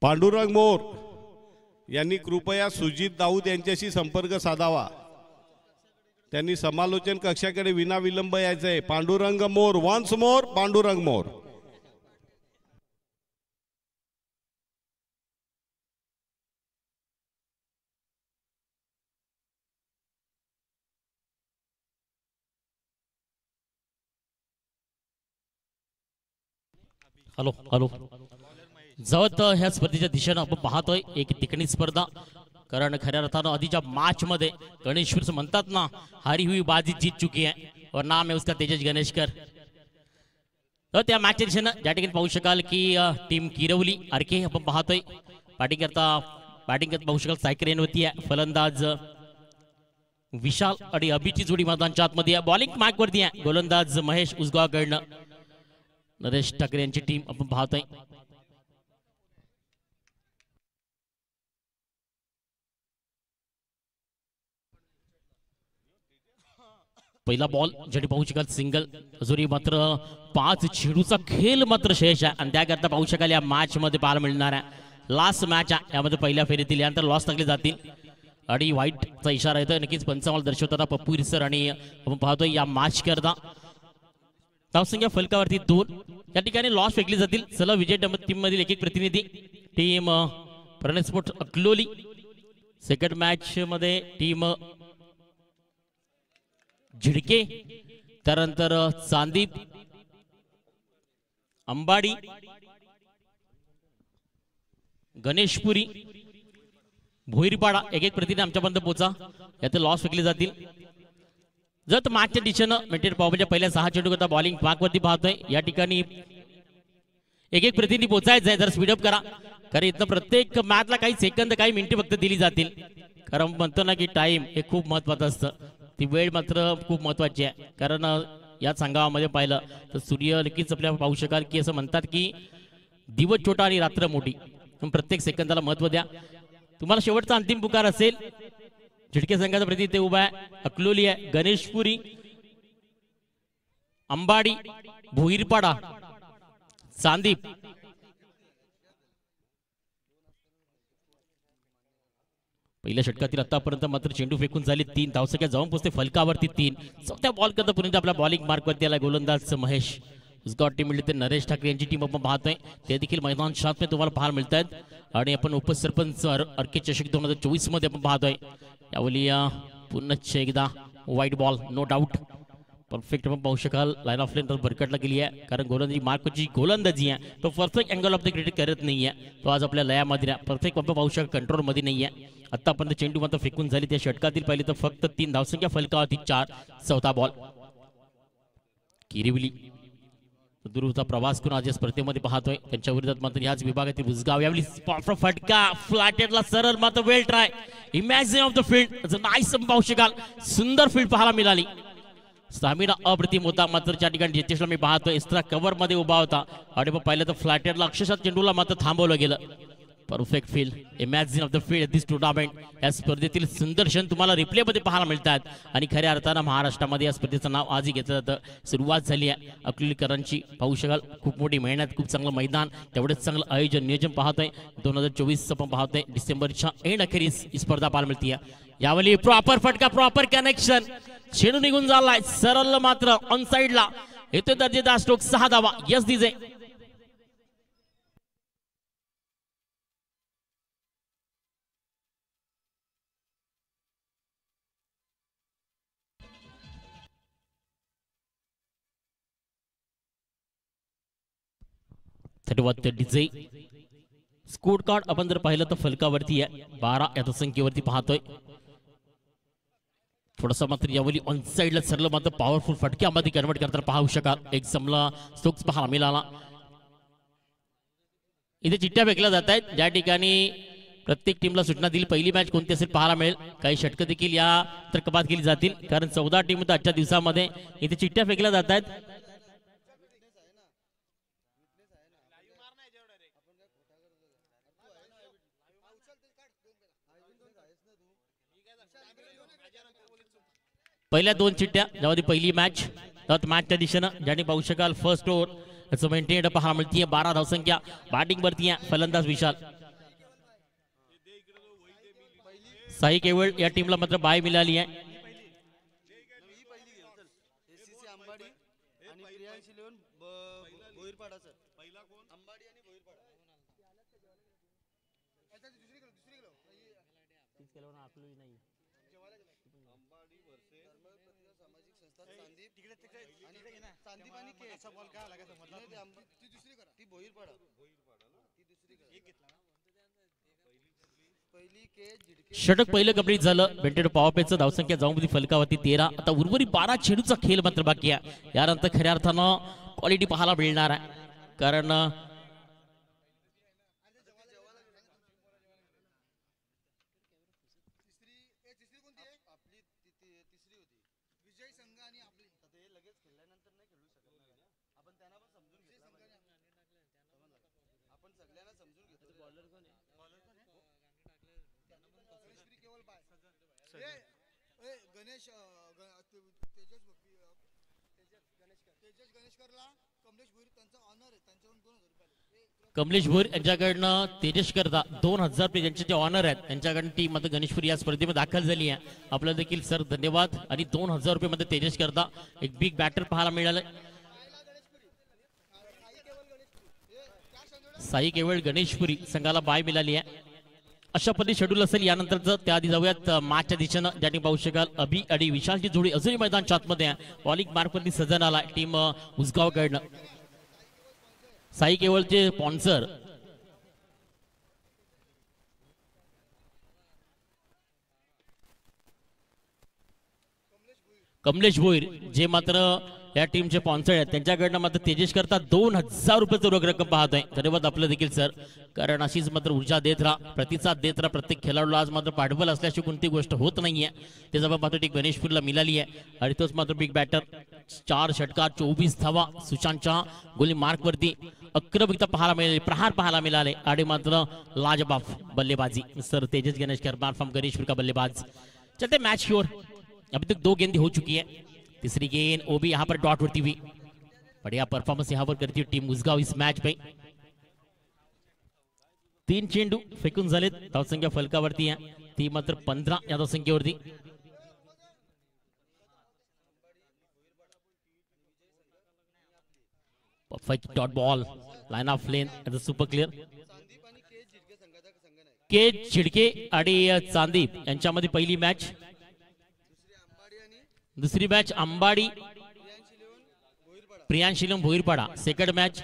पांडुरंग मोर यांनी कृपया सुजित दाऊद यांच्याशी संपर्क साधावा। त्यांनी समालोचन कक्षाकडे विनाविलंब यायचंय। पांडुरंग मोर, वन्स मोर पांडुरंग मोर। हॅलो हॅलो जवळ ह्या स्पर्धेच्या दिशेनं आपण पाहतोय एक तिकणी स्पर्धा। कारण खऱ्या अर्थानं आधीच्या मॅच मध्ये गणेशवीर म्हणतात ना, हारी हुई बाजी जीत चुकी है और नाम है उसका तेजस गणेशकर। तर त्या मॅचच्या दिशेनं ज्या ठिकाणी पाहू शकाल की टीम किरवली आरके आपण पाहतोय बॅटिंग करत पाहू शकाल सायकल होती आहे। फलंदाज विशाल आणि अभिची जोडी मैदानच्या आतमध्ये आहे। बॉलिंग मार्क वरती आहे गोलंदाज महेश उसगावकडनं। नरेश ठाकरे यांची टीम आपण पाहतोय। पहिला बॉल ज्याने पाहू शकाल सिंगल जोरी मात्र 5 चेंडूचा खेळ मात्र शेष आहे आणि त्याकरता पाहू शकाल या मॅच मध्ये पाहायला मिळणार आहे लास्ट मॅच आहे। यामध्ये पहिल्या फेरीतील यानंतर लॉस टाकले जातील आणि व्हाईटचा इशारा येतोय। नक्कीच पंचावन्न दर्शवताना पप्पू रिसर आणि आपण पाहतोय या मॅच करता धावसंख्या फलकावरती 2 या ठिकाणी लॉस फेकली जातील। चला विजय टीम मधील एक प्रतिनिधी टीम प्रणय स्पोर्ट अकलोली। सेकंड मॅच मध्ये टीम झिडके, त्यानंतर चांदीप, अंबाडी, गणेशपुरी, भोईरपाडा एक प्रतिनिधी आमच्यापर्यंत पोहोचा। यात लॉस फेकले जातील। जर मॅचच्या दिशेनं मेंटेन पॉवरच्या पहिल्या 6 चेंडू करता बॉलिंग मार्कवरती पाहतोय या ठिकाणी एक प्रतिनिधी पोहोचायचं आहे। जर स्पीडअप करा कारण इथं प्रत्येक मॅचला काही सेकंद काही मिनिटे फक्त दिली जातील। कारण म्हणतो ना की टाइम हे खूप महत्वाचं असतं, ती वेळ मात्र खूप महत्वाची आहे। कारण या संघामध्ये पाहिलं तर सूर्य नक्कीच आपल्याला पाहू शकाल की असं म्हणतात की दिवस छोटा आणि रात्र मोठी, प्रत्येक सेकंदाला महत्व द्या। तुम्हाला शेवटचा अंतिम पुकार असेल झिडके संघाचा प्रतिनिधी उभा आहे अकलोली आहे गणेशपुरी, अंबाडी, भोईरपाडा, चांदीप। पहिल्या षटकातील आतापर्यंत मात्र चेंडू फेकून झाले 3 धावसंख्या जाऊन पोहोचते फलकावरती 3। चौथ्या बॉल करता पुन्हा आपला बॉलिंग मार्कवरती आला गोलंदाज महेश उसगाव टीम मिळते। नरेश ठाकरे यांची टीम आपण पाहतोय ते देखील मैदान शात में तुम्हाला पाहायला मिळत आहेत। आणि आपण उपसरपंच अर्के चषक 2024 मध्ये आपण पाहतोय यावेळी पुन्हा एकदा वाईट बॉल नो डाऊट परफेक्ट आपण पाहू शकाल। लाईन ऑफ लेन तर भरकटला गेली आहे कारण गोलंदाजी मार्कची गोलंदाजी आहे तो perfect angle of the cricket करत नाही आहे। तो आज आपल्या लयामध्ये परफेक्ट आपण पाहू शकाल कंट्रोल मध्ये नाही आहे। आतापर्यंत चेंडू मात्र फेकून झाली त्या षटकातील पाहिले तर फक्त 3 धावसंख्या फलकावरती 4। चौथा बॉल किरिवली दूरचा प्रवास करून आज या स्पर्धेमध्ये पाहतोय त्यांच्या विरोधात मात्र याच विभागातील उसगाव यावेळी फटका फ्लॅटेडला सरळ मात्र well try imagine off the field nice पाहू शकाल सुंदर फील्ड पाहायला मिळाली। स्टॅमिना अप्रतिम होता मात्र त्या ठिकाणी जितेशला मी पाहतोय एक्स्ट्रा कव्हर मध्ये उभा होता आणि मग पाहिलं तर फ्लॅटेडला अक्षरशः चेंडूला मात्र थांबवलं गेलं। Perfect field imagine off the field this tournament या स्पर्धेतील सुंदर क्षण तुम्हाला रिप्ले मध्ये पाहायला मिळतात आणि खऱ्या अर्थानं महाराष्ट्रामध्ये या स्पर्धेचं नाव आजही घेतलं जातं। सुरुवात झाली आहे अकलूलीकरांची पाहू शकाल खूप मोठी मेहनत खूप चांगलं मैदान तेवढंच चांगलं आयोजन नियोजन पाहतोय 2024 आपण पाहतोय डिसेंबरच्या एंड अखेरीस ही स्पर्धा पाहायला मिळते। यावेळी प्रॉपर फटका प्रॉपर कनेक्शन चेंडू निघून झालाय सरळ मात्र ऑन साइडला येतोय दर्जेदार स्ट्रोक 6 धावा यस दिजे। डीजे स्कोर कार्ड आपण जर पाहिलं तर फलकावरती आहे 12 या संख्येवरती पाहतोय। थोडासा मात्र यावेळी ऑन साइडला सरळ मात्र पॉवरफुल फटक्यामध्ये कन्वर्ट करताना पाहू शकाल एक समला स्ट्रोक्स पाहायला मिळाला। इथे चिठ्ठ्या फेकल्या जात आहेत ज्या ठिकाणी प्रत्येक टीमला सूचना दिली पहिली मॅच कोणती असेल पाहायला मिळेल। काही षटकं देखील या तर कपात केली जातील कारण 14 टीम होत्या आजच्या दिवसामध्ये इथे चिठ्ठ्या फेकल्या जात आहेत। पहिल्या 2 चिठ्ठ्या ज्यामध्ये पहिली मॅच मॅचच्या दिशेनं ज्याने पाहू शकाल फर्स्ट ओव्हर मेंटेन पाहायला मिळते 12 धावसंख्या बॅटिंग वरती आहे फलंदाज विशाल साई केवळ या टीमला मात्र बाय मिळाली आहे. षटक पहिलं कंप्लीट झालं. बेंटेड पॉवर प्लेचं धावसंख्या जाऊन फलकावरती 13. आता उर्वरित 12 चेंडूचा खेळ मात्र बाकी आहे. यानंतर खऱ्या अर्थानं क्वालिटी पाहायला मिळणार आहे. कारण कमलेश भोईर यांच्याकडनं तेजस करता 2000 रुपये ज्यांचे जे ऑनर आहेत त्यांच्याकडनं टीम मध्ये गणेशपुरी या स्पर्धेमध्ये दाखल झाली आहे. आपल्याला देखील सर धन्यवाद. आणि 2000 रुपये मध्ये तेजस करता एक बिग बॅटर पाहायला मिळालं. साई केवळ गणेशपुरी संघाला बाय मिळाली आहे. अशा पद्धती शेड्यूल असेल यानंतरच. त्याआधी जाऊयात मॅचच्या दिशेनं. ज्या टीम पाहू शकाल अभि आणि विशालची जोडी अजूनही मैदान आतमध्ये आहे. बॉलिंग मार्कवरती सजन आला टीम उसगावकडनं. साई केवळचे स्पॉन्सर कमलेश भोईर जे मात्र या टीमचे स्पॉन्सर आहेत त्यांच्याकडनं मात्र तेजस करता 2000 रुपयाचं रोख रक्कम पाहतोय. धन्यवाद आपलं देखील सर. कारण अशीच मात्र ऊर्जा देत राहा, प्रतिसाद देत राहा. प्रत्येक खेळाडूला आज मात्र पाठबळ असल्याशिवाय कोणती गोष्ट होत नाहीये. ते जबाब मात्र टीम गणेशपूरला मिळाली आहे. आणि तोच मात्र बिग बॅटर 4 षटकार 24 धावा सुशांतच्या गोली मार्कवरती अक्रमिकता पाहायला मिळाली, प्रहार पाहायला मिळाले. आणि मात्र लाजबाब बल्लेबाजी सर तेजस गणेश करमार फ्रॉम गणेशपुर का बल्लेबाज. चलते मैच की ओर. अभी तक 2 गेंद हो चुकी है. तीसरी गेंद ओबी यहाँ पर डॉट होती हुई. बढ़िया परफॉर्मेंस यहाँ पर करती हुई टीम उसगाव इस मैच पे. 3 चेंडू फेकून झालेत. धावसंख्या फलकावरती आहे ती मात्र 15 या धावसंख्येवरती. Perfect dot ball line of lane at the super clear. K Chidke आणि चांदीप यांच्यामध्ये पहिली मॅच. दुसरी मॅच अंबाडी प्रियांशिलम भोईरपाडा सेकंड मॅच.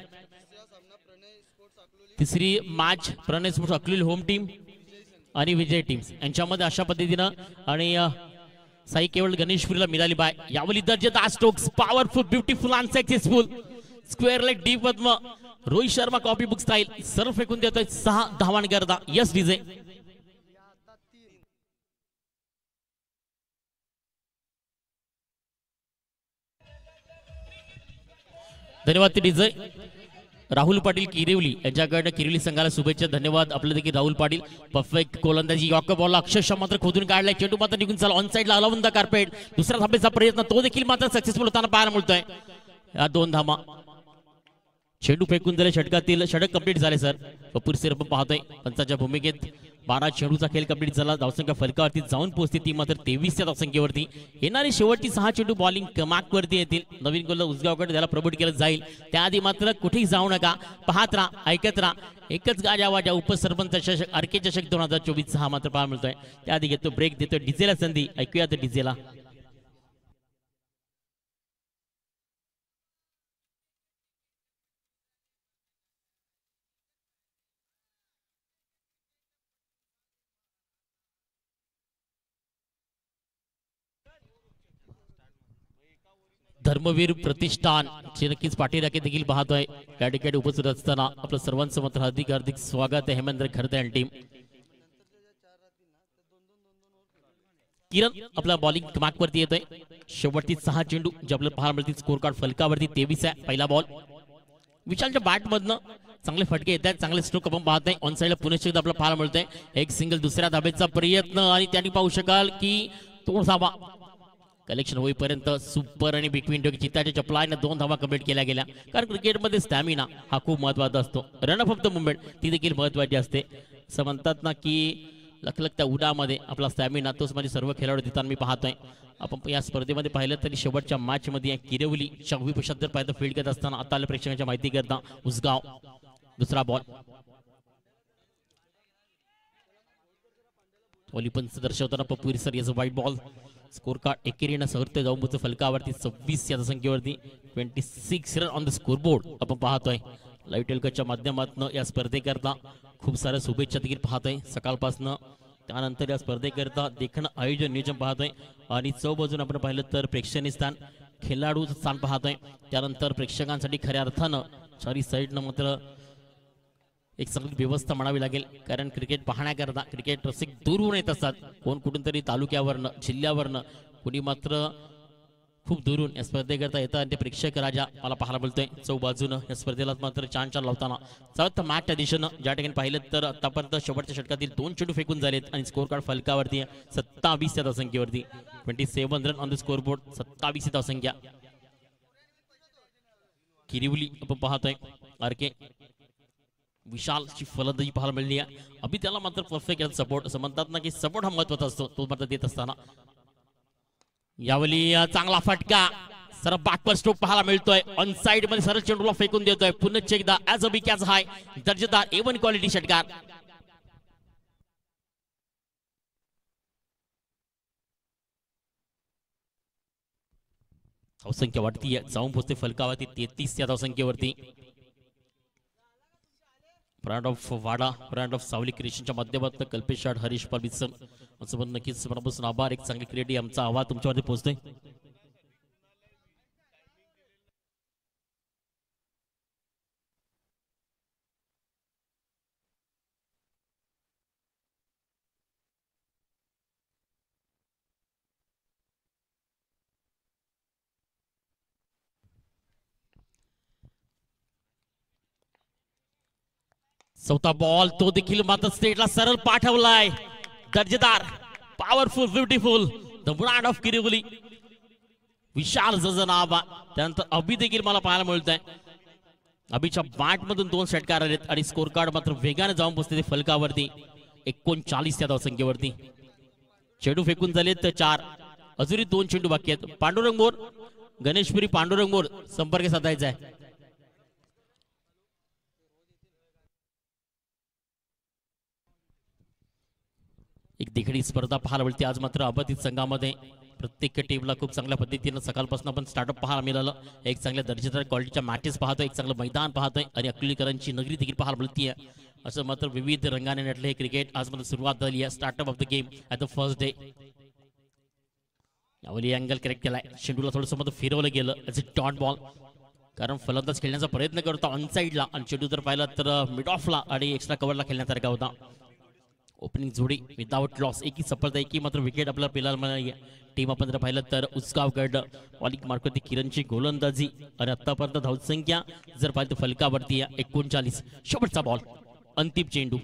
तिसरी match Pranay sports Akluj home team आणि विजय टीम्स यांच्यामध्ये अशा पद्धतीनं. आणि साई केवळ गणेशपुरीला मिळाली बाय. यावली दर्जेदार strokes powerful beautiful and successful square leg deep Padma. Rohit Sharma copy book style सर्व फेकून देतोय 6 धावांनी करता. Yes DJ. धन्यवाद डीजे. राहुल पाटील किरिवली यांच्याकडे किरिवली संघाला शुभेच्छा. धन्यवाद आपलं देखील राहुल पाटील. परफेक्ट गोलंदाजी यॉर्कर बॉलला अक्षरशः मात्र खोदून काढलाय. चेंडू मात्र निघून चालला ऑन साईडला अलावून कार्पेट. दुसऱ्या धाब्याचा प्रयत्न तो देखील मात्र सक्सेसफुल होताना पाहायला मिळतोय. या 2 धामा. चेंडू फेकून झाले षटकातील. षटक कंप्लीट झाले सर. कपूर सिर पण पाहतोय पंचाच्या भूमिकेत. 12 चेंडूचा खेळ कंप्लीट झाला. धावसंख्या फलकावरती जाऊन पोहोचते ती मात्र 23 या धावसंख्येवरती. येणारी शेवटची 6 चेंडू बॉलिंग कमाकवरती येतील. नवीन गोल उसगावकडे त्याला प्रमोट केलं जाईल. त्याआधी मात्र कुठेही जाऊ नका. पाहत राहा, ऐकत राहा. एकच गाजा वाजा उपसरपंच चषक आरके चषक 2024 हा मात्र पाहायला मिळतोय. त्याआधी घेतो ब्रेक, देतो डीजेला संधी. ऐकूया तर डीजेला. धर्मवीर प्रतिष्ठान चे नक्कीच पाठीराखे देखील पाहतोय. या ठिकाणी उपस्थित असताना आपलं सर्वांचं मात्र हार्दिक हार्दिक स्वागत आहे. हेमेंद्र खरदे आणि टीम. किरण आपला बॉलिंग क्रमांकवरती येतोय. शेवटची 6 चेंडू जे आपल्याला पाहायला मिळतील. स्कोर कार्ड फलकावरती 23 आहे. पहिला बॉल विशालच्या बॅट मधनं चांगले फटके येत आहेत. चांगले स्ट्रोक आपण पाहतोय. ऑन साईडला पुणे एकदा आपल्याला पाहायला मिळतोय. एक सिंगल दुसऱ्या धाब्याचा प्रयत्न आणि त्यांनी पाहू शकाल की तो धाबा कलेक्शन होईपर्यंत सुपर आणि बिटवीन डोकी चित्ताच्या चपलाने 2 धावा कंप्लीट केल्या गेल्या. कारण क्रिकेटमध्ये स्टॅमिना हा खूप महत्वाचा असतो. रन ऑफ द मुवमेंट ती देखील महत्वाची असते. असं म्हणतात ना की लखलखत्या उडामध्ये आपला स्टॅमिना तोच म्हणजे सर्व खेळाडू देताना मी पाहतोय. आपण या स्पर्धेमध्ये पाहिलं तरी शेवटच्या मॅच मध्ये किरवली शहावी पश्चात जर पाहिलं फील्ड करत असताना आता आल्या प्रेक्षकांच्या माहिती करता उसगाव दुसरा बॉल पंच दर्शवताना पप्पूरी सर याचं व्हाईट बॉल. स्कोर कार्ड एकेरीनं सहर्ते जाऊन फलकावरती 26 या संख्येवरती 26 run on the score board आपण पाहतोय. लाईव्ह टेलिकास्टच्या माध्यमातून या स्पर्धेकरता खूप साऱ्या शुभेच्छा देखील पाहतोय सकाळपासून. त्यानंतर या स्पर्धेकरता देखणं आयोजन नियोजन पाहतोय आणि चौबाजून आपण पाहिलं तर प्रेक्षणीय स्थान खेळाडू स्थान पाहतोय. त्यानंतर प्रेक्षकांसाठी खऱ्या अर्थानं चारी साईडनं मात्र एक चांगली व्यवस्था म्हणावी लागेल, कारण क्रिकेट पाहण्याकरता क्रिकेट रसिक दूरहून येत असतात. कोण कुठून तरी तालुक्यावरनं जिल्ह्यावरनं कोणी मात्र खूप दुरून या स्पर्धेकरता येतात आणि ते प्रेक्षक राजा मला पाहायला बोलतोय चौबाजूनं या स्पर्धेला मात्र छान लावताना चौथ्या मॅचच्या दिशेनं ज्या ठिकाणी पाहिलं तर आतापर्यंत शेवटच्या षटकातील 2 चेंडू फेकून झालेत आणि स्कोर कार्ड फलकावरती 27 या धावसंख्येवरती 27 run on the score board 27 धावसंख्या. किरिवली आपण पाहतोय आरके विशालची फलंदाजी पाहायला मिळली आहे. अभि त्याला मात्र परफेक्ट सपोर्ट असं म्हणतात ना की सपोर्ट हा महत्वाचा असतो तो मात्र देत असताना यावली चांगला फटका सरळ बॅकवर्ड स्ट्रोक पाहायला मिळतोय. ऑन साइड मध्ये सरळ चेंडूला फेकून देतोय. पुन्हा एकदा ॲज अ बिग ॲज हाय दर्जेदार A1 क्वालिटी षटकार. धावसंख्या वाढती जाऊन पोहोचते फलकावरती 33 या धावसंख्येवरती. Brand of Wada brand of Sawali क्रिएशनच्या माध्यमातून कल्पेश शाड हरीश पालबिसन असं पण नक्कीच मनापासून आभार. एक चांगली क्रिएटिव्ह आमचा आवाज तुमच्यावरती पोहोचतोय. चौथा बॉल तो देखील मात्र स्टेटला सरळ पाठवलाय. दर्जेदार powerful beautiful the brand of Kiriwali Vishal जजनाबा. त्यानंतर अभि देखील मला पाहायला मिळतोय. अभिच्या बॅट मधून 2 षटकार आलेत आणि स्कोर कार्ड मात्र वेगाने जाऊन पोहोचते फलकावरती 39 या धावसंख्येवरती. चेंडू फेकून झालेत तर 4 अजूनही 2 चेंडू बाकी आहेत. पांडुरंग मोर गणेशपुरी पांडुरंग मोर संपर्क साधायचा आहे. एक देखणी स्पर्धा पाहायला मिळते आज मात्र अबाधित संघामध्ये. प्रत्येक टीमला खूप चांगल्या पद्धतीनं सकाळपासून आपण स्टार्टअप पाहायला मिळालं. एक चांगल्या दर्जेदार क्वालिटीच्या मॅचेस पाहतोय. एक चांगलं मैदान पाहतोय आणि अकलूजकरांची नगरी देखील पाहायला मिळते. असं मात्र विविध रंगाने नटले हे क्रिकेट. आज मात्र सुरुवात झाली आहे. Startup of the game at the first day. Yawali angle correct केलाय. चेंडूला थोडंसं मात्र फिरवलं गेलं ॲज अ डॉट बॉल, कारण फलंदाज खेळण्याचा प्रयत्न करतो ऑन साईडला आणि चेंडू जर पाहिला तर मिड ऑफला आणि एक्स्ट्रा कव्हरला खेळण्यासारखा होता. ओपनिंग जोडी विदाउट लॉस एकी सफलता एकी मात्र विकेट आपल्याला पिलायला मिळाली. टीम आपण जर पाहिलं तर उसगावगड बॉलिंग मार्फत किरणची गोलंदाजी आणि आतापर्यंत धावसंख्या जर पाहिलं तर फलकावरती 39. शेवटचा बॉल अंतिम चेंडू.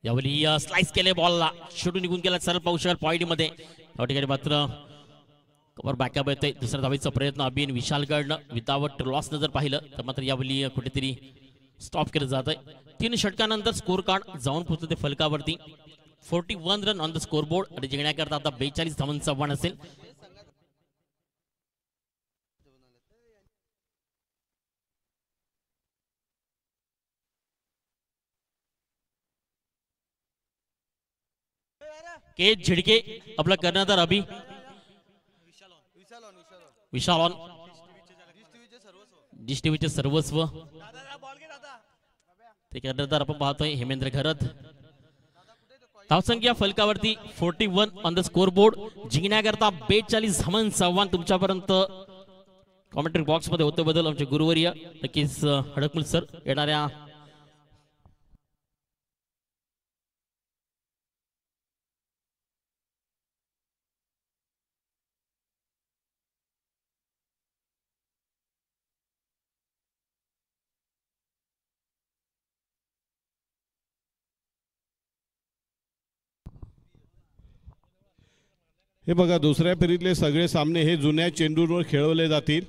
यावेळी स्लाइस केले बॉलला शेवटून निघून गेला सरळ पाहू शकाल पॉइंट मध्ये. या ठिकाणी मात्र कव्हर बॅकअप येतोय. दुसऱ्या धावेचा प्रयत्न अभिन विशालगडनं विदाउट लॉस जर पाहिलं तर मात्र यावेळी कुठेतरी स्टॉप केलं जात आहे. 3 षटकानंतर स्कोर कार्ड जाऊन पोहोचते फलकावरती 41 run on the score board आणि जिंकण्याकरता आता 42 धावांचं आव्हान असेल. के झिडके आपला कर्णधार अभि विशाल ऑन डिश टीव्हीचे सर्वस्व ते कर्णधार आपण पाहतोय हेमेंद्र घरत. धावसंख्या फलकावरती 41 ऑन द स्कोर बोर्ड. जिंकण्याकरता 42 धावांचं आव्हान तुमच्यापर्यंत कॉमेंट्री बॉक्स मध्ये होतं. बदल आमचे गुरुवर्य नक्कीच हडकमुल सर येणाऱ्या हे बघा दुसऱ्या फेरीतले सगळे सामने हे जुन्या चेंडूवर खेळवले जातील.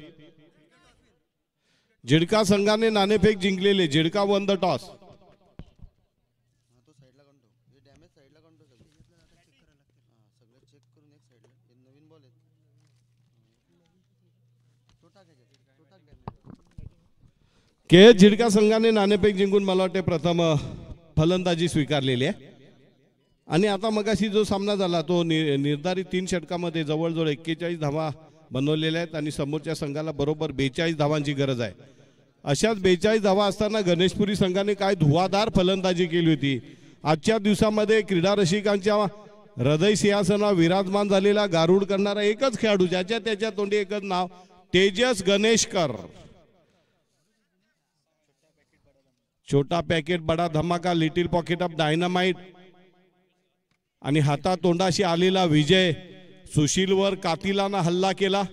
झिडका संघाने नाणेफेक जिंकलेले. झिडका वन द टॉस. के झिडका संघाने नाणेफेक जिंकून मला वाटते प्रथम फलंदाजी स्वीकारलेली आहे. आणि आता मगाशी जो सामना झाला तो निर्धारित 3 षटकामध्ये जवळजवळ 41 धावा बनवलेल्या आहेत आणि समोरच्या संघाला बरोबर 42 धावांची गरज आहे. अशाच 42 धावा असताना गणेशपुरी संघाने काय धुवाधार फलंदाजी केली होती. आजच्या दिवसामध्ये क्रीडा रसिकांच्या हृदय सिंहासनावर विराजमान झालेला गारुड करणारा एकच खेळाडू, ज्याच्या त्याच्या तोंडी एकच नाव, तेजस गणेशकर. छोटा पॅकेट बडा धमाका, लिटिल पॉकेट ऑफ डायनामाइट आणि हातातोंडाशी आलेला विजय. सुशीलवर कातिलानं हल्ला केला.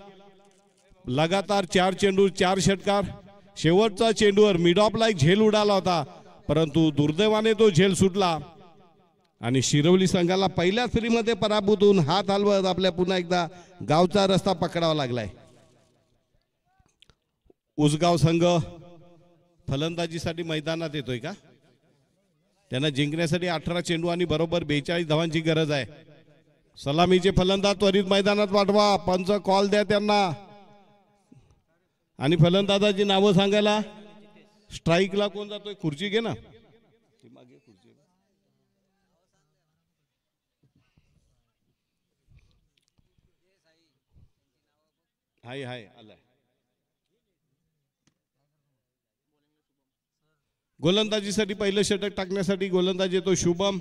लगातार 4 चेंडू 4 षटकार. शेवटचा चेंडूवर मिड ऑफला एक झेल उडाला होता, परंतु दुर्दैवाने तो झेल सुटला आणि शिरवली संघाला पहिल्या फेरीमध्ये पराभूत होऊन हात हलवत आपल्या पुन्हा एकदा गावचा रस्ता पकडावा लागलाय. उसगाव संघ फलंदाजीसाठी मैदानात येतोय का? त्यांना जिंकण्यासाठी 18 चेंडू आणि बरोबर 42 धावांची गरज आहे. सलामीचे फलंदाज त्वरित मैदानात पाठवा. पंच कॉल द्या त्यांना आणि फलंदाजाची नावं सांगायला. स्ट्राईकला कोण जातोय? खुर्ची घे ना. हाय हाय आलाय. गोलंदाजीसाठी पहिलं षटक टाकण्यासाठी गोलंदाज येतो शुभम.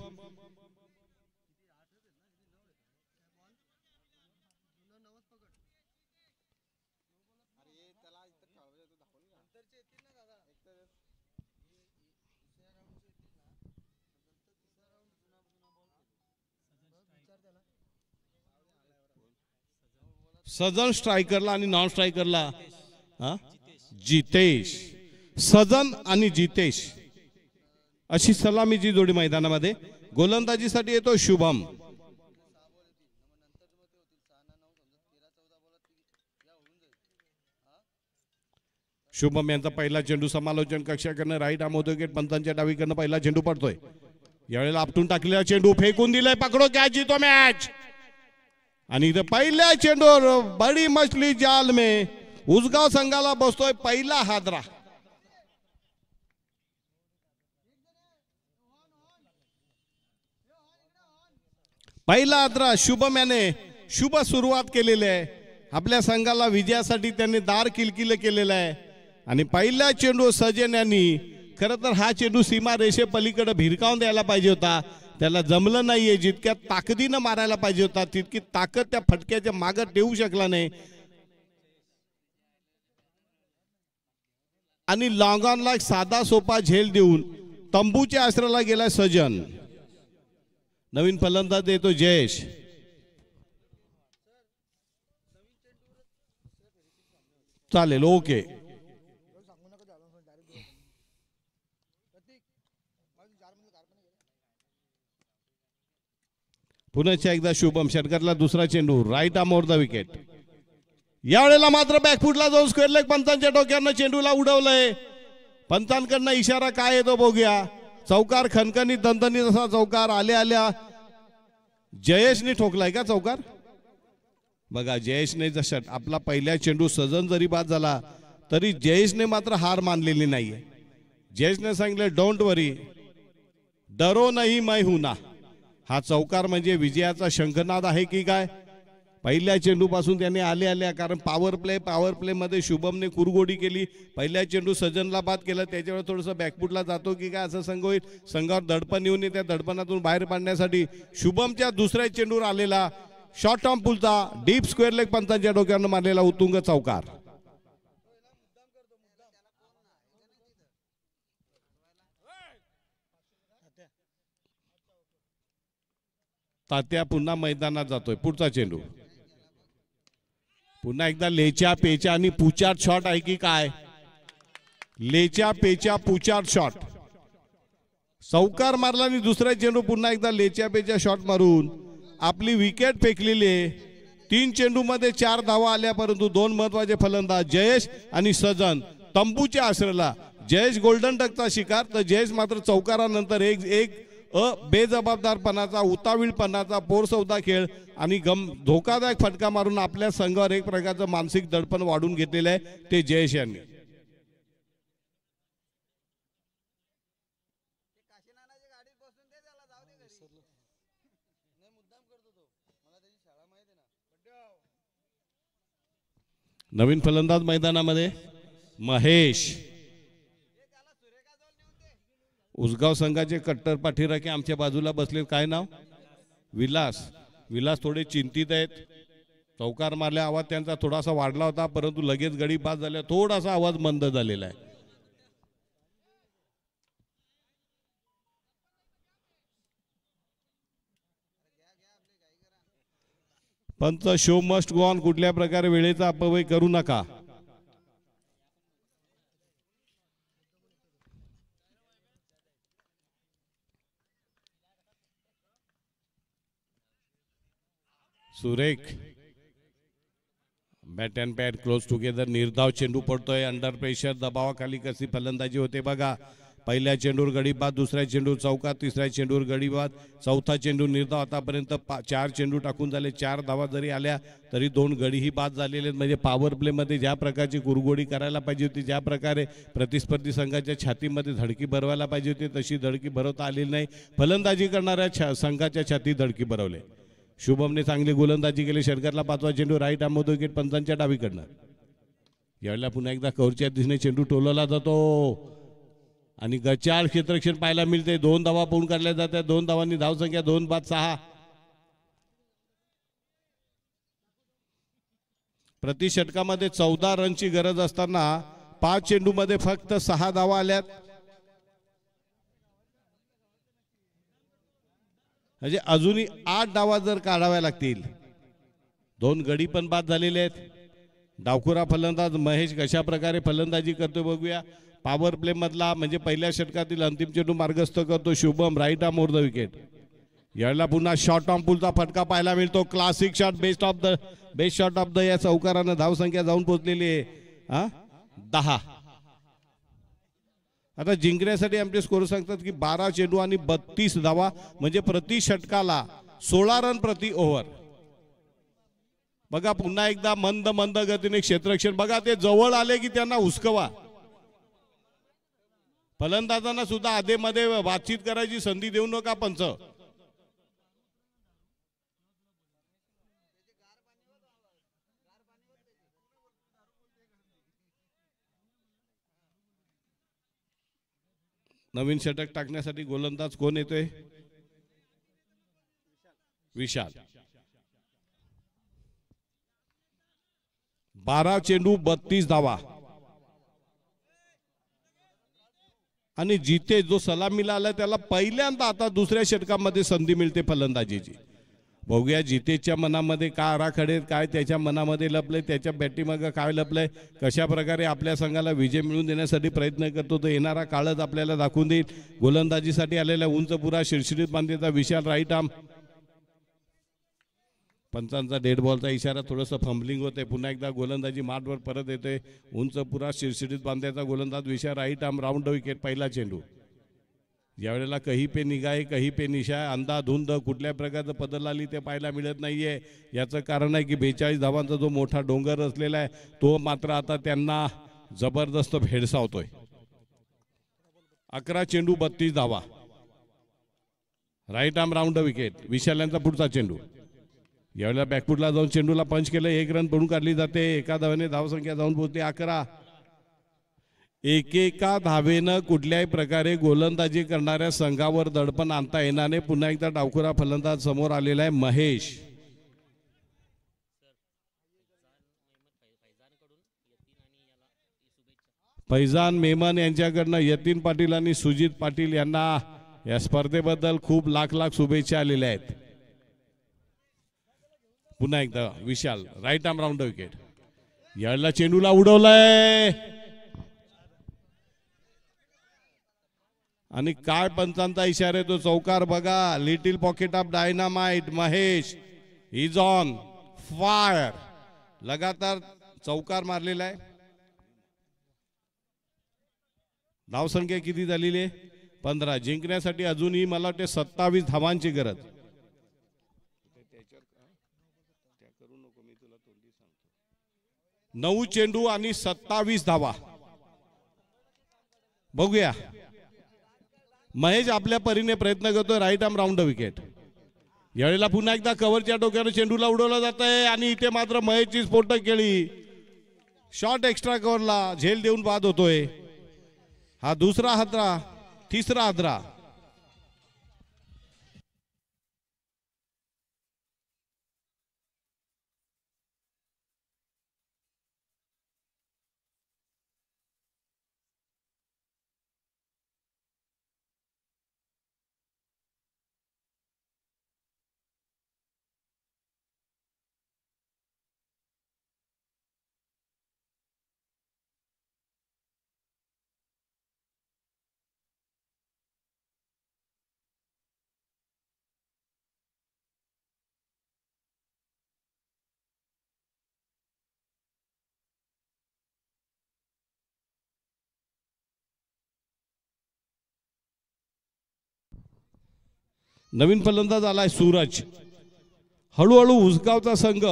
सजन स्ट्रायकरला आणि नॉन स्ट्रायकरला जितेश. सजन आणि जितेश अशी सलामीची जोडी मैदानामध्ये. गोलंदाजीसाठी येतो शुभम. शुभम यांचा पहिला चेंडू समालोचन कक्षाकडनं राईट आर्म विकेट पंतांच्या डावीकडनं पहिला चेंडू पडतोय. यावेळेला आपटून टाकलेला चेंडू फेकून दिलाय. पकडो क्या जीतो मॅच. आणि इथे पहिल्या चेंडूवर बडी मछली जाल में उसगाव संघाला बसतोय पहिला हादरा. पहिला हादरा शुभम याने शुभ सुरुवात केलेली आहे. आपल्या संघाला विजयासाठी त्यांनी दार किलकिल केलेलं आहे. आणि पहिल्या चेंडू सजन यांनी खरं तर हा चेंडू सीमा रेषे पलीकडे भिरकावून द्यायला पाहिजे होता. त्याला जमलं नाहीये. जितक्या ताकदीनं मारायला पाहिजे होता तितकी ताकद त्या फटक्याच्या मागे ठेवू शकला नाही. आणि लॉंग ऑनला एक साधा सोपा झेल देऊन तंबूच्या आश्रयाला गेला सजन. नवीन फलंदाज येतो जयेश. चालेल ओके. पुन्हा एकदा शुभम षटकातला दुसरा चेंडू right arm over the wicket. यावेळेला मात्र बॅकफुटला जाऊन स्क्वेअर लेग पंचांच्या डोक्यानं चेंडूला उडवलंय. पंचांकडनं इशारा काय येतो बघूया. चौकार खणखणीत दणदणीत असा चौकार. आल्या आल्या जयेशने ठोकलाय का चौकार? बघा जयेशने जसं आपला पहिल्या चेंडू सजन जरी बाद झाला तरी जयेशने मात्र हार मानलेली नाहीये. जयेशने सांगितलं डोंट वरी, डरो नाही मैं हूं ना. हा चौकार म्हणजे विजयाचा शंखनाद आहे की काय? पहिल्या चेंडू पासून त्याने आल्या कारण पॉवर प्ले मध्ये शुभमने कुरगोडी केली. पहिल्या चेंडू सजनला बाद केला. त्याच्यावर थोडंसं बॅकफुटला जातो की काय असं संघ होईल. संघावर दडपण येऊन त्या दडपणातून बाहेर पाडण्यासाठी शुभमच्या दुसऱ्या चेंडूवर आलेला शॉर्ट टर्म पुलचा डीप स्क्वेअर लेग पंचांच्या डोक्यावर मारलेला उत्तुंग चौकार. तात्या पुन्हा मैदानात जातोय. पुढचा चेंडू पुन्हा एकदा लेच्या पेच्या आणि पुचाट शॉट आहे की काय? लेच्या पेच्या पुचाट शॉट. चौकार मारला आणि दुसरा चेंडू पुन्हा एकदा लेच्या पेच्या शॉट मारून आपली विकेट फेकलेली आहे. 3 चेंडू मध्ये 4 धावा आल्या, परंतु 2 महत्वाचे फलंदाज जयेश आणि सजन तंबूच्या आश्रयाला जयेश गोल्डन डकचा शिकार, तर जयेश मात्र चौकारानंतर एक बेजबाबदारपणाचा, उतावीळपणाचा पोरसौदा खेळ आणि धोकादायक फटका मारून आपल्या संघावर एक प्रकारचं मानसिक दडपण वाढून घेतलेलं आहे ते जयेश यांनी. नवीन फलंदाज मैदानामध्ये महेश, उसगाव संघाचे कट्टर पाठीराखे आमच्या बाजूला बसले. काय नाव? विलास. विलास थोडे चिंतित आहेत. चौकार मारल्या आवाज त्यांचा थोडासा वाढला होता, परंतु लगेच गडी बाद झाल्या थोडासा आवाज मंद झालेला आहे. पंच शो मस्ट गो ऑन, कुठल्या प्रकारे वेळेचा अपव्यय करू नका. सुरेख bat and pad close together. निर्धाव चेंडू पडतोय, अंडर प्रेशर, दबावाखाली कशी फलंदाजी होते बघा. पहिल्या चेंडूवर गडी बाद, दुसऱ्या चेंडूर चौका, तिसऱ्या चेंडूवर गडी बाद, चौथा चेंडू निर्धाव. आतापर्यंत 4 चेंडू टाकून झाले, 4 धावा जरी आल्या तरी 2 गडीही बाद झालेले आहेत. म्हणजे पॉवर प्लेमध्ये ज्या प्रकारची कुरगोडी करायला पाहिजे होती, ज्या प्रकारे प्रतिस्पर्धी संघाच्या छातीमध्ये धडकी भरवायला पाहिजे होती, तशी धडकी भरवता आलेली नाही. फलंदाजी करणाऱ्या संघाच्या छाती धडकी भरवले. शुभमने चांगली गोलंदाजी केली. षटकातला 5वा चेंडू राईट आर्म विकेट पंचांच्या डावीकडनं. यावेळेला पुन्हा एकदा कव्हरच्या दिशेने चेंडू टोलवला जातो आणि गचाळ क्षेत्ररक्षण पाहायला मिळते. 2 धावा पूर्ण काढल्या जातात. 2 धावांनी धावसंख्या 2 बाद 6. प्रति षटकामध्ये 14 रनची गरज असताना 5 चेंडूमध्ये फक्त 6 धावा आल्यात. म्हणजे अजूनही 8 धावा जर काढाव्या लागतील. 2 गडी पण बाद झालेले आहेत. डावखुरा फलंदाज महेश कशा प्रकारे फलंदाजी करतो बघूया. पॉवर प्ले मधला म्हणजे पहिल्या षटकातील अंतिम चेंडू मार्गस्थ करतो Shubham, right arm over the wicket. यावेळेला पुन्हा शॉर्ट ऑन पुलचा फटका पाहायला मिळतो. Classic shot, best shot of the या चौकारानं धावसंख्या जाऊन पोहोचलेली आहे 10. आता जिंकण्यासाठी आमचे स्कोर सांगतात की 12 चेंडू आणि 32 धावा, म्हणजे प्रति षटकाला 16 रन प्रति ओव्हर. बघा पुन्हा एकदा मंद मंद गतीने क्षेत्ररक्षण बघा. ते जवळ आले की त्यांना हुसकवा. फलंदाजांना सुद्धा आधेमध्ये बातचीत करायची संधी देऊ नका पंच. नवीन षटक टाकण्यासाठी गोलंदाज कोण येतोय? विशाल. 12 चेंडू 32 धावा आणि जिथे जो सलामीला आला त्याला पहिल्यांदा आता दुसऱ्या षटकामध्ये संधी मिळते फलंदाजीची. बघूया जितेच्या मनामध्ये काय आराखडे, काय त्याच्या मनामध्ये लपले, त्याच्या बॅटिंगमध्ये काय लपलंय, कशा प्रकारे आपल्या संघाला विजय मिळवून देण्यासाठी प्रयत्न करतो तो येणारा काळच आपल्याला दाखवून देईल. गोलंदाजीसाठी आलेला उंच पुरा शिरशिरीत बांधलेला विशाल राईट आर्म. पंचांचा डेड बॉलचा इशारा, थोडंसं फंबलिंग होते. पुन्हा एकदा गोलंदाजी माठवर परत येते. उंच पुरा शिरशिरीत बांधायचा गोलंदाज विशाल राईट आर्म, राऊंड विकेट. पहिला चेंडू. यावेळेला कही पे निगाहे कही पे निशा, अंधाधुंद कुठल्या प्रकारचं पदर आली ते पाहायला मिळत नाहीये. याचं कारण आहे की 42 धावांचा जो मोठा डोंगर असलेला आहे तो मात्र आता त्यांना जबरदस्त भेडसावतोय. 11 चेंडू 32 धावा, राईट आर्म राऊंड विकेट. विशाल यांचा पुढचा चेंडू. यावेळेला बॅकफुटला जाऊन चेंडूला पंच केलं. 1 रन पडून काढली जाते. एका धावेने धावसंख्या जाऊन पोहोचते 11. एकेका धावेनं कुठल्याही प्रकारे गोलंदाजी करणाऱ्या संघावर दडपण आणता येणार नाही. पुन्हा एकदा डावखुरा फलंदाज समोर आलेला आहे महेश. फैजान मेमन यांच्याकडनं यतीन पाटील आणि सुजित पाटील यांना या स्पर्धेबद्दल खूप लाख लाख शुभेच्छा आलेल्या आहेत. पुन्हा एकदा विशाल राईट आर्म राऊंड विकेट. यावेळेला चेंडूला उडवलंय आणि काय पंचांचा इशारा आहे तो चौकार बघा. Little pocket of dynamite. Mahesh is on fire. लगातार चौकार मारलेला आहे. धावसंख्या किती झालेली आहे 15. जिंकण्यासाठी अजूनही मला वाटते 27 धावांची गरज. 9 चेंडू आणि 27 धावा. बघूया महेश आपल्या परीने प्रयत्न करतोय. Right arm round the wicket. यावेळेला पुन्हा एकदा कव्हरच्या डोक्याने चेंडूला उडवलं जात आहे आणि इथे मात्र महेशची स्फोटक केली. शॉट एक्स्ट्रा कव्हरला झेल देऊन बाद होतोय. हा दुसरा हादरा, तिसरा हादरा. नवीन फलंदाज आलाय सूरज. हळूहळू उसगावचा संघ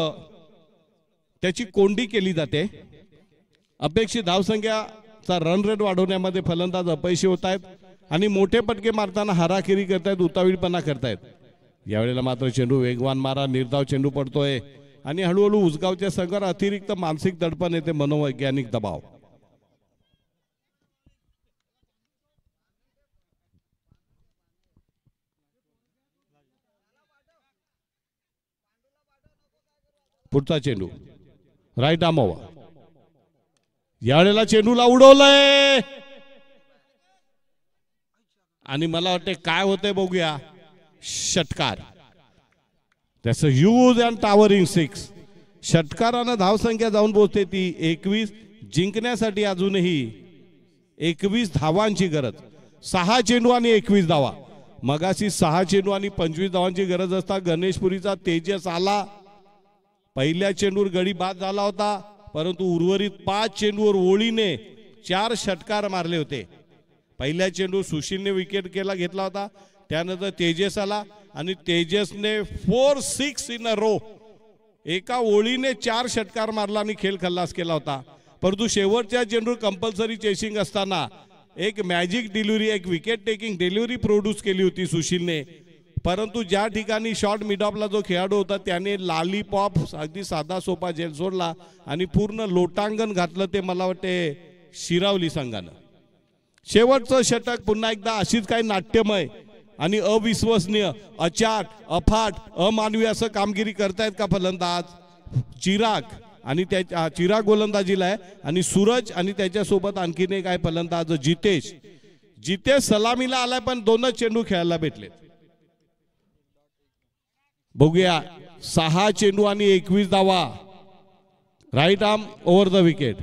त्याची कोंडी केली जाते. अपेक्षित धावसंख्याचा रन रेट वाढवण्यामध्ये फलंदाज अपयशी होत आहेत आणि मोठे पटके मारताना हाराखिरी करतायत, उतावीळपणा करतायत. यावेळेला मात्र चेंडू वेगवान मारा, निर्धाव चेंडू पडतोय आणि हळूहळू उसगावच्या संघावर अतिरिक्त मानसिक दडपण येते, मनोवैज्ञानिक दबाव. पुढचा चेंडू राईट आर्म ओव्हर. यावेळेला चेंडूला उडवलंय आणि मला वाटते काय होतंय बघूया. षटकार. त्याचं ह्यूज अँड टॉवरिंग 6. षटकारानं धावसंख्या जाऊन पोहोचते ती 21. जिंकण्यासाठी अजूनही 21 धावांची गरज. 6 चेंडू आणि 21 धावा. मगाशी 6 चेंडू आणि 25 धावांची गरज असता गणेशपुरीचा तेजस आला. पहिल्या चेंडूवर गडी बाद झाला होता, परंतु उर्वरित 5 चेंडूवर ओळीने 4 षटकार मारले होते. पहिल्या चेंडू सुशीलने विकेट घेतला होता, त्यानंतर तेजस आला आणि तेजसने 4-6 इन अ रो एका ओळीने 4 षटकार मारला आणि खेळ खल्लास केला होता. परंतु शेवटच्या चेंडूवर कंपल्सरी चेसिंग असताना एक मॅजिक डिलिव्हरी, एक विकेट टेकिंग डिलिव्हरी प्रोड्यूस केली होती सुशीलने. परंतु ज्या ठिकाणी शॉर्ट मिड ऑफला जो खेळाडू होता त्याने लॉलीपॉप अगदी साधा सोपा झेल सोडला आणि पूर्ण लोटांगण घातलं. ते मला वाटते शिरावली संघानं. शेवटचं षटक पुन्हा एकदा अशीच काही नाट्यमय आणि अविश्वसनीय, अचाट, अफाट, अमानवी असं कामगिरी करतायत का फलंदाज चिराग आणि त्या चिराग गोलंदाजीला आहे आणि सूरज आणि त्याच्यासोबत आणखीन एक आहे फलंदाज जितेश. जितेश सलामीला आलाय पण 2च चेंडू खेळायला भेटले. बघूया 6 चेंडू आणि 21 धावा. Right arm over the wicket.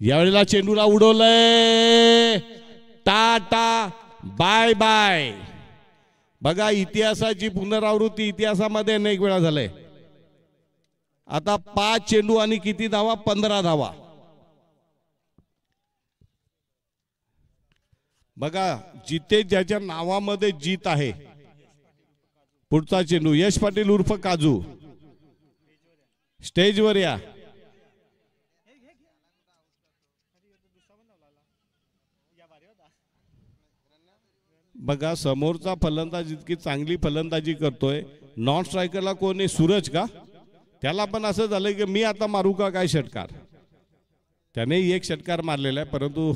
यावेळेला चेंडूला उडवलंय. Tata bye bye. बघा इतिहासाची पुनरावृत्ती इतिहासामध्ये अनेक वेळा झालंय. आता 5 चेंडू आणि किती धावा 15 धावा. बघा जितेश ज्याच्या नावामध्ये जीत आहे. पुढचा चेंडू यश पाटील उर्फ काजू स्टेजवर या. बघा समोरचा फलंदाज इतकी चांगली फलंदाजी करतोय. नॉन स्ट्रायकरला कोण आहे सूरज का? त्याला पण असं झालंय की मी आता मारू का काय षटकार. त्याने एक षटकार मारलेला आहे परंतु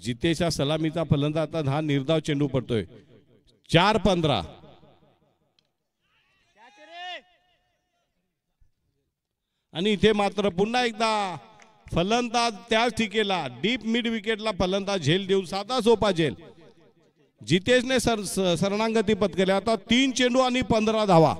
जितेशा सलामीचा फलंदाज आता हा निर्धाव चेंडू पडतोय. 4-15. आणि इथे मात्र पुन्हा एकदा फलंदाज त्याच ठिकेला डीप मिड विकेटला फलंदाज झेल देऊन साधा सोपा झेल. जितेशने शरणागती पत्करली. आता 3 चेंडू आणि 15 धावा.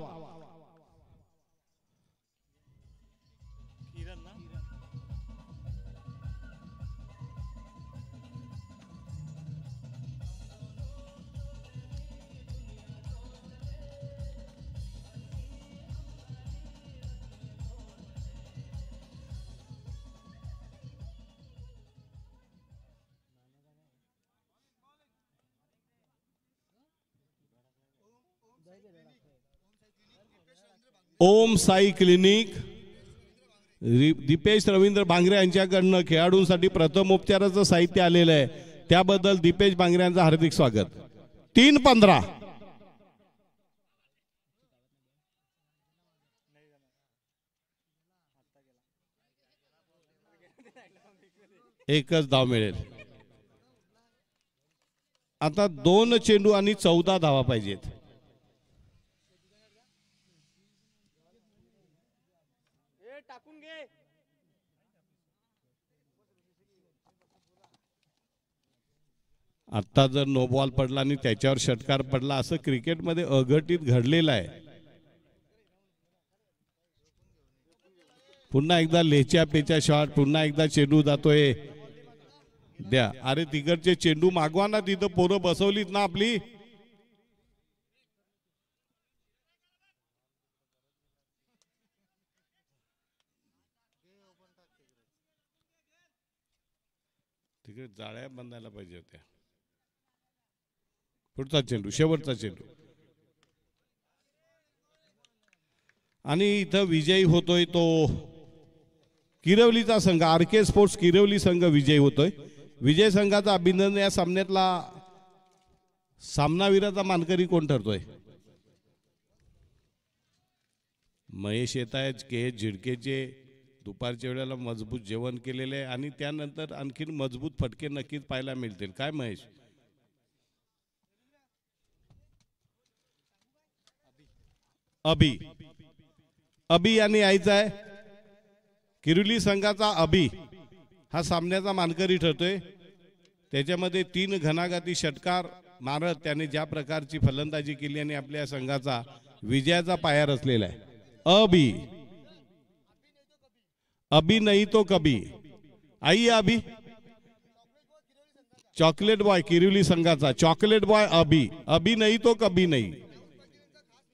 ओम साई क्लिनिक दीपेश रवींद्र भांगरे यांच्याकडनं खेळाडूंसाठी प्रथमोपचाराचं साहित्य आलेलं आहे, त्याबद्दल दीपेश भांगरे यांचं हार्दिक स्वागत. 3-15 एकच धाव मिळेल. आता 2 चेंडू आणि 14 धावा पाहिजेत. आता जर नो बॉल पडला आणि त्याच्यावर षटकार पडला, असं क्रिकेटमध्ये अघटित घडलेलं आहे. पुन्हा एकदा लेच्या पेच्या शॉट, पुन्हा एकदा चेंडू जातोय. द्या, अरे तिकडचे चेंडू मागवा ना, तिथं पोरं बसवलीत ना आपली. तिकडे जाळ्या बांधायला पाहिजे होत्या. पुढचा चेंडू, शेवटचा चेंडू. आणि इथं विजयी होतोय तो किरवलीचा संघ, RK स्पोर्ट्स किरवली संघ विजयी होतोय. विजय संघाचा अभिनंदन. या सामन्यातला सामनावीराचा मानकरी कोण ठरतोय? महेश येत आहेत, के झिडकेचे दुपारच्या वेळेला मजबूत जेवण केलेले आहे आणि त्यानंतर आणखीन मजबूत फटके नक्कीच पाहायला मिळतील. काय महेश? अभि यांनी यायचं आहे. किरुली संघाचा अभि हा सामन्याचा मानकरी ठरतोय. त्याच्यामध्ये 3 घणाघाती षटकार मारत त्याने ज्या प्रकारची फलंदाजी केली आणि आपल्या संघाचा विजयाचा पाया रचलेला आहे. अभी नहीं तो कभी. आई अभी चॉकलेट बॉय किरुली संघाचा चॉकलेट बॉय अभी नहीं तो कभी नहीं.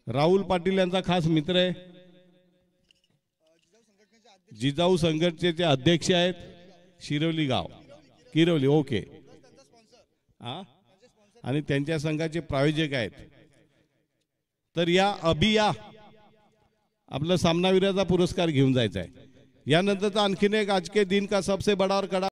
राहुल पाटील यांचा खास मित्र आहे. जिजाऊ संघटनेचे अध्यक्ष आहेत. शिरवली गाव किरवली. ओके. आणि त्यांच्या संघाचे प्रायोजक आहेत. तर या अभिया आपला सामनावीराचा पुरस्कार घेऊन जायचा आहे. यानंतरचा आणखीन एक आज के दिन का सबसे बड़ा और कड़ा